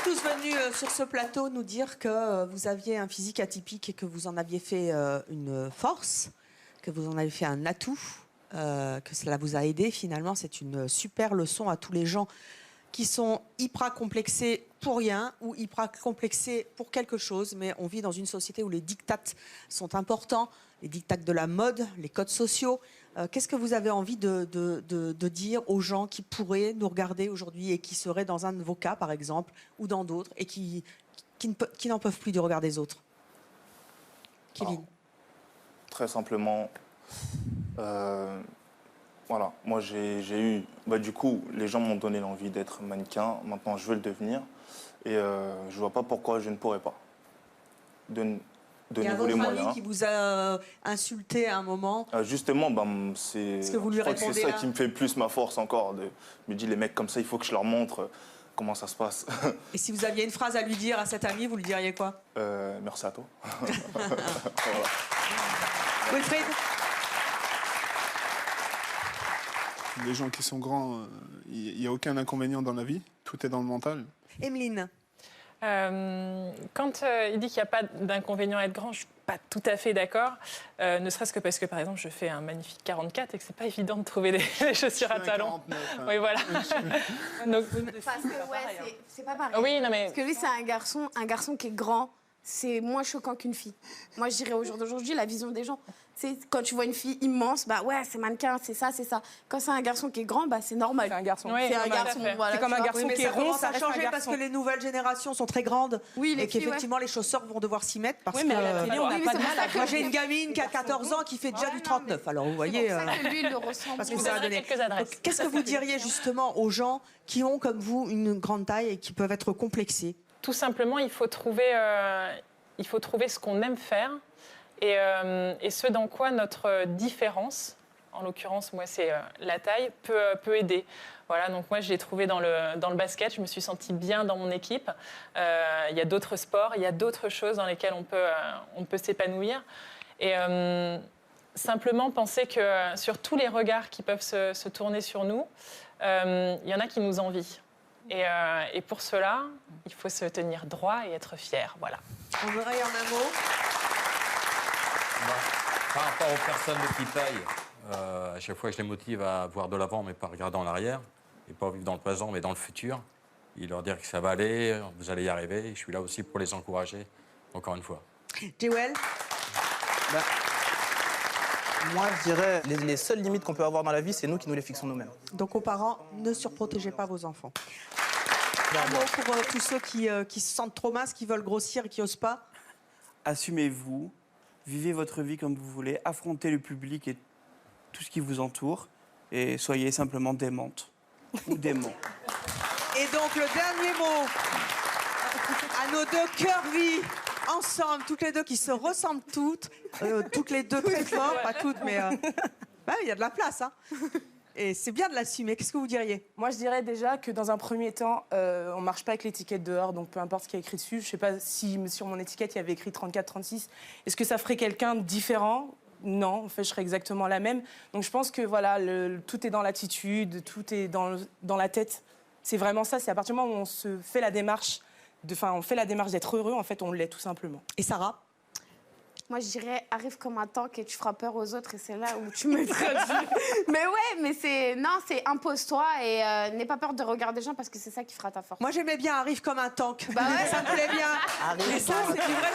êtes tous venus sur ce plateau nous dire que vous aviez un physique atypique et que vous en aviez fait une force, que vous en avez fait un atout, que cela vous a aidé finalement. C'est une super leçon à tous les gens qui sont hyper complexés pour rien ou hyper complexés pour quelque chose. Mais on vit dans une société où les dictats sont importants, les dictats de la mode, les codes sociaux. Qu'est-ce que vous avez envie de dire aux gens qui pourraient nous regarder aujourd'hui et qui seraient dans un de vos cas, par exemple, ou dans d'autres, et qui n'en peuvent plus du regard des autres? Kevin. Alors, très simplement, voilà, moi j'ai eu... du coup, les gens m'ont donné l'envie d'être mannequin. Maintenant, je veux le devenir. Et je vois pas pourquoi je ne pourrais pas. Il y a votre ami qui vous a insulté à un moment. Justement, c'est ça qui me fait plus ma force encore. Je me dis, les mecs comme ça, il faut que je leur montre comment ça se passe. Et si vous aviez une phrase à lui dire à cet ami, vous lui diriez quoi? Merci à toi. Wilfried. Les gens qui sont grands, il n'y a aucun inconvénient dans la vie. Tout est dans le mental. Emeline. Quand il dit qu'il n'y a pas d'inconvénient à être grand, je ne suis pas tout à fait d'accord. Ne serait-ce que parce que, par exemple, je fais un magnifique 44 et que ce n'est pas évident de trouver des chaussures à talons. 49, hein. Oui, voilà. Donc, parce que, ouais, c'est pas pareil. Oui, non, mais... Parce que lui, c'est un garçon qui est grand. C'est moins choquant qu'une fille. Moi, je dirais au jour d'aujourd'hui, la vision des gens. C'est quand tu vois une fille immense, bah ouais, c'est mannequin, c'est ça, c'est ça. Quand c'est un garçon qui est grand, bah c'est normal. C'est un garçon. Oui, c'est un garçon. Voilà, c'est comme un garçon qui est rond, ça a changé parce que les nouvelles générations sont très grandes. Oui, et qu'effectivement, les chausseurs vont devoir s'y mettre. Parce mais que... à la télé, on n'a pas de mal à... Moi, j'ai une gamine qui a 14 ans qui fait déjà du 39. Alors, vous voyez... C'est pour ça que lui, il le ressemble. Parce que vous ça a donnerai donné. quelques adresses. Qu'est-ce que vous diriez justement aux gens qui ont, comme vous, une grande taille et qui peuvent être complexés? Tout simplement, il faut trouver ce qu'on aime faire et ce dans quoi notre différence, en l'occurrence, moi, c'est la taille, peut aider. Voilà, donc moi, je l'ai trouvé dans le basket. Je me suis sentie bien dans mon équipe. Il y a d'autres sports, il y a d'autres choses dans lesquelles on peut s'épanouir. Et simplement penser que sur tous les regards qui peuvent se tourner sur nous, il y en a qui nous envient. Et pour cela, il faut se tenir droit et être fier. Voilà. On aurait en un mot. Par rapport aux personnes de petite taille, à chaque fois je les motive à voir de l'avant, mais pas regarder en arrière, et pas vivre dans le présent, mais dans le futur, et leur dire que ça va aller, vous allez y arriver, et je suis là aussi pour les encourager, encore une fois. Jewel. Moi, je dirais, les seules limites qu'on peut avoir dans la vie, c'est nous qui nous les fixons nous-mêmes. Donc, aux parents, ne surprotégez pas vos enfants. Un mot pour tous ceux qui se sentent trop minces, qui veulent grossir et qui n'osent pas. Assumez-vous, vivez votre vie comme vous voulez, affrontez le public et tout ce qui vous entoure, et soyez simplement démente ou dément. Et donc, le dernier mot à nos deux cœurs-vie, ensemble, toutes les deux qui se ressemblent toutes les deux très fort, pas toutes, mais il y a de la place, hein. Et c'est bien de l'assumer. Qu'est-ce que vous diriez? Moi, je dirais déjà que dans un premier temps, on ne marche pas avec l'étiquette dehors, donc peu importe ce qu'il y a écrit dessus. Je ne sais pas si sur mon étiquette, il y avait écrit 34-36. Est-ce que ça ferait quelqu'un de différent? Non, en fait, je serais exactement la même. Donc je pense que voilà, tout est dans l'attitude, tout est dans la tête. C'est vraiment ça. C'est à partir du moment où on se fait la démarche, on fait la démarche d'être heureux, en fait, on l'est tout simplement. Et Sarah? Moi, je dirais, arrive comme un tank et tu feras peur aux autres et c'est là où tu me traduis. Mais ouais, mais c'est impose-toi et n'aie pas peur de regarder les gens parce que c'est ça qui fera ta force. Moi, j'aimais bien arrive comme un tank. Bah ouais. Ça me plaît bien. Et ça,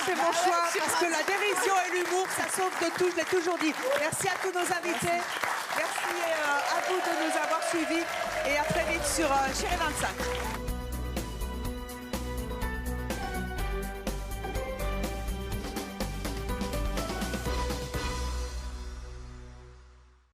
c'est mon choix parce que la dérision et l'humour, ça sauve de tout. Je l'ai toujours dit. Merci à tous nos invités. Merci à vous de nous avoir suivis et à très vite sur Chérie 25.